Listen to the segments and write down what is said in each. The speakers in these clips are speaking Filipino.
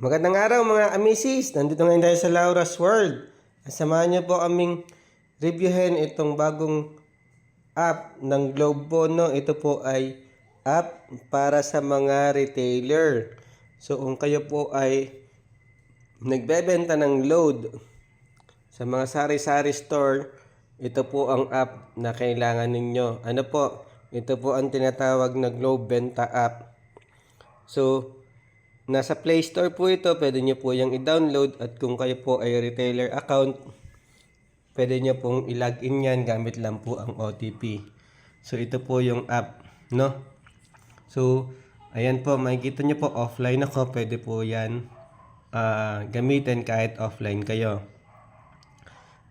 Magandang araw mga amisis! Nandito ngayon tayo sa Laura's World. Samahan niyo po kaming reviewin itong bagong app ng Globe po, no? Ito po ay app para sa mga retailer. So kung kayo po ay nagbebenta ng load sa mga sari-sari store, ito po ang app na kailangan ninyo. Ano po? Ito po ang tinatawag na Globe Benta app. So nasa Play Store po ito, pwede nyo po yung i-download at kung kayo po ay retailer account, pwede nyo pong i-login yan gamit lang po ang OTP. So ito po yung app, no? So ayan po, makikita nyo po offline ako, pwede po yan gamitin kahit offline kayo.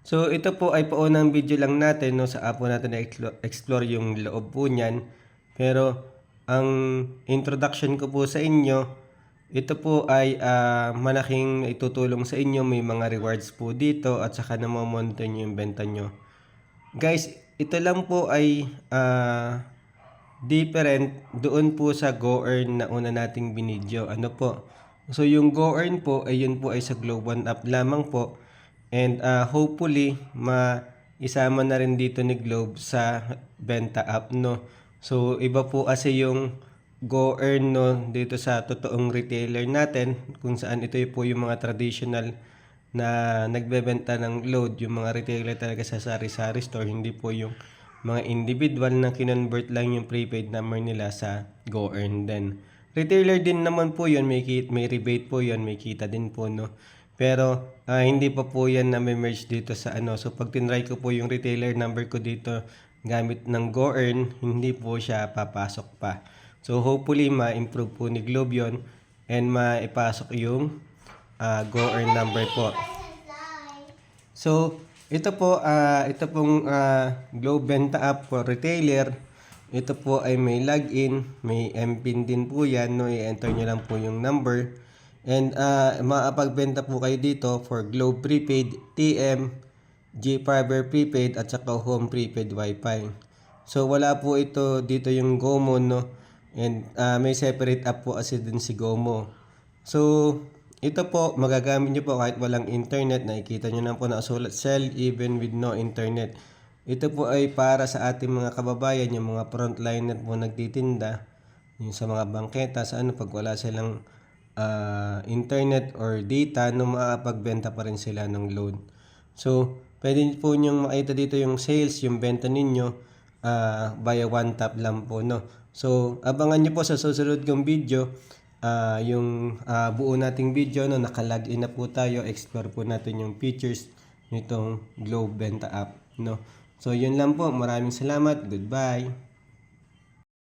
So ito po ay paunang video lang natin, no? Sa app po natin na-explore yung loob po niyan. Pero ang introduction ko po sa inyo, ito po ay malaking itutulong sa inyo. May mga rewards po dito at saka namamonitor nyo yung benta nyo. Guys, ito lang po ay different doon po sa Go-Earn na una nating binidyo. Ano po? So yung Go-Earn po ay yun po ay sa Globe One app lamang po. And hopefully isama na rin dito ni Globe sa benta app, no? So iba po kasi yung Go-Earn, no, dito sa totoong retailer natin, kung saan ito po yung mga traditional na nagbebenta ng load, yung mga retailer talaga sa sari-sari store, hindi po yung mga individual na kinonvert lang yung prepaid number nila sa Go-Earn din. Retailer din naman po yun, may rebate po yun, may kita din po, no. Pero hindi pa po yan na may merge dito sa ano. So pag tinry ko po yung retailer number ko dito gamit ng Go-Earn, hindi po siya papasok pa. So hopefully ma-improve po ni Globe yun and maipasok yung Go-Earn number po. So ito pong Globe Benta app for retailer. Ito po ay may login, may MPIN din po yan, no? I-enter nyo lang po yung number. And makapagbenta po kayo dito for Globe Prepaid, TM, GFiber Prepaid at saka Home Prepaid Wi-Fi. So wala po ito dito yung GOMO, no? And may separate app po kasi din si GOMO. So ito po magagamit nyo po kahit walang internet. Nakikita nyo na po nakasulat sell even with no internet. Ito po ay para sa ating mga kababayan, yung mga frontliner po nagtitinda, yung sa mga bangketa, sa ano, pag wala silang internet or data, no, makapagbenta pa rin sila ng load. So pwede po nyong makita dito yung sales, yung benta ninyo via one tap lang po, no. So abangan nyo po sa susunod kong video, yung buo nating video, no, naka-login na po tayo, explore po natin yung features nitong Globe Benta app, no. So yun lang po, maraming salamat, goodbye.